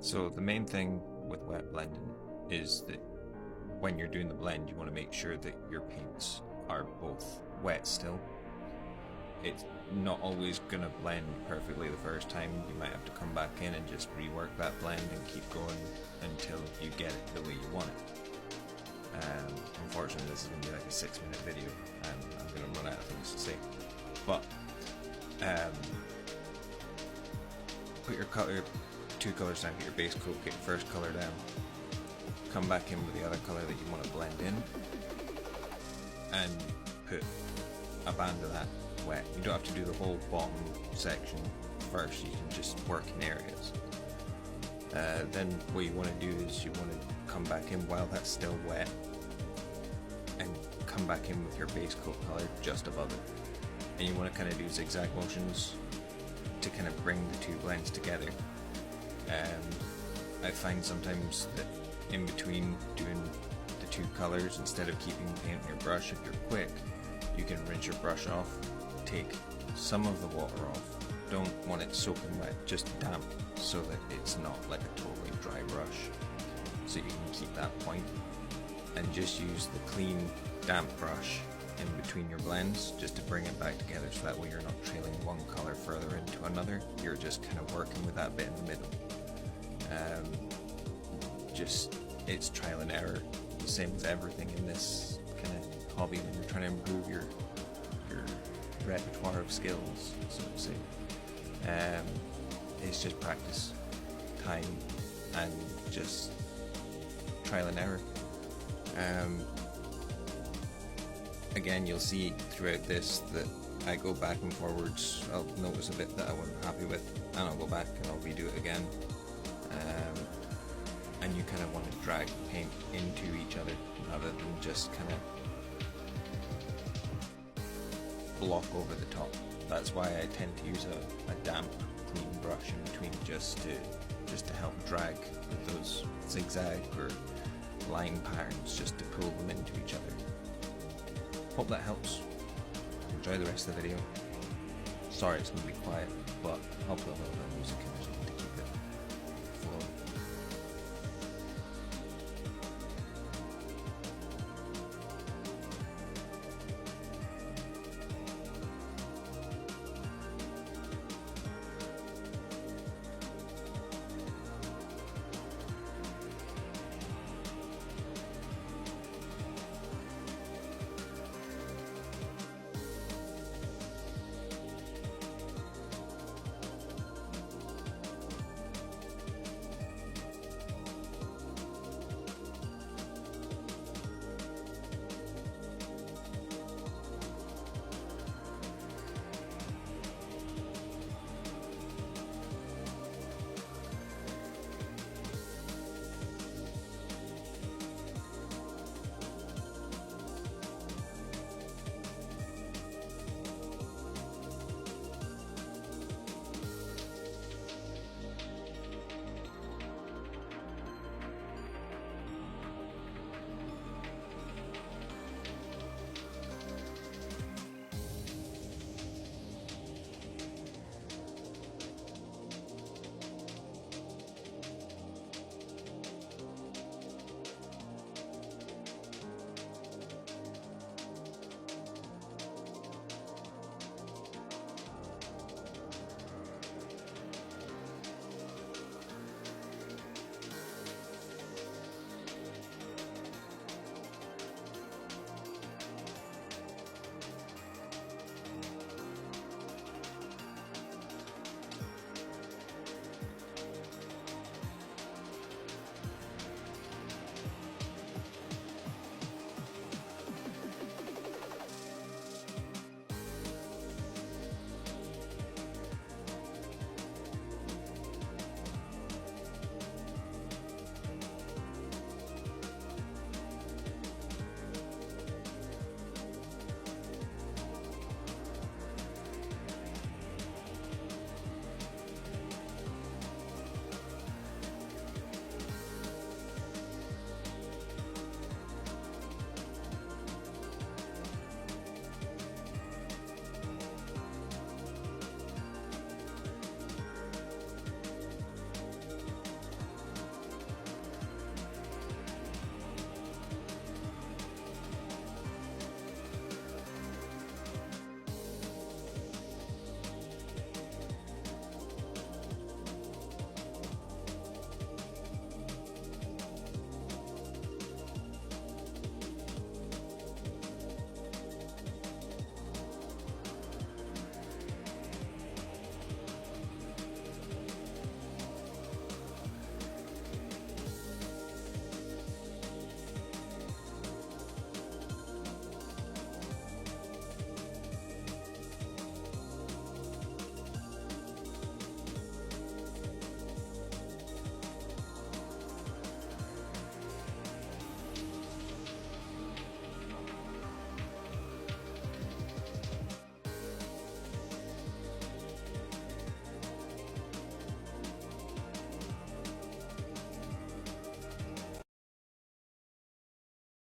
So the main thing with wet blending is that when you're doing the blend, you want to make sure that your paints are both wet still. It's not always going to blend perfectly the first time. You might have to come back in and just rework that blend and keep going until you get it the way you want it. Unfortunately, this is going to be like a 6-minute video and I'm going to run out of things to say. But put your two colors down, get your base coat, get your first color down, come back in with the other color that you want to blend in, and put a band of that wet. You don't have to do the whole bottom section first, you can just work in areas. Then what you want to do is you want to come back in while that's still wet and come back in with your base coat color just above it. And you want to kind of do zigzag motions to kind of bring the two blends together. I find sometimes that in between doing the two colors, instead of keeping paint on your brush, if you're quick, you can rinse your brush off, take some of the water off, don't want it soaking wet, just damp, so that it's not like a totally dry brush, so you can keep that point, and just use the clean damp brush in between your blends just to bring it back together, so that way you're not trailing one color further into another, you're just kind of working with that bit in the middle. It's trial and error, the same as everything in this kind of hobby when you're trying to improve your repertoire of skills, so to say. It's just practice, time, and just trial and error. Again, you'll see throughout this that I go back and forwards. I'll notice a bit that I wasn't happy with, and I'll go back and I'll redo it again. And you kind of want to drag paint into each other rather than just kind of block over the top. That's why I tend to use a damp, clean brush in between, just to help drag with those zigzag or line patterns, just to pull them into each other. Hope that helps. Enjoy the rest of the video. Sorry it's going to be quiet, but I'll put a little bit of music in.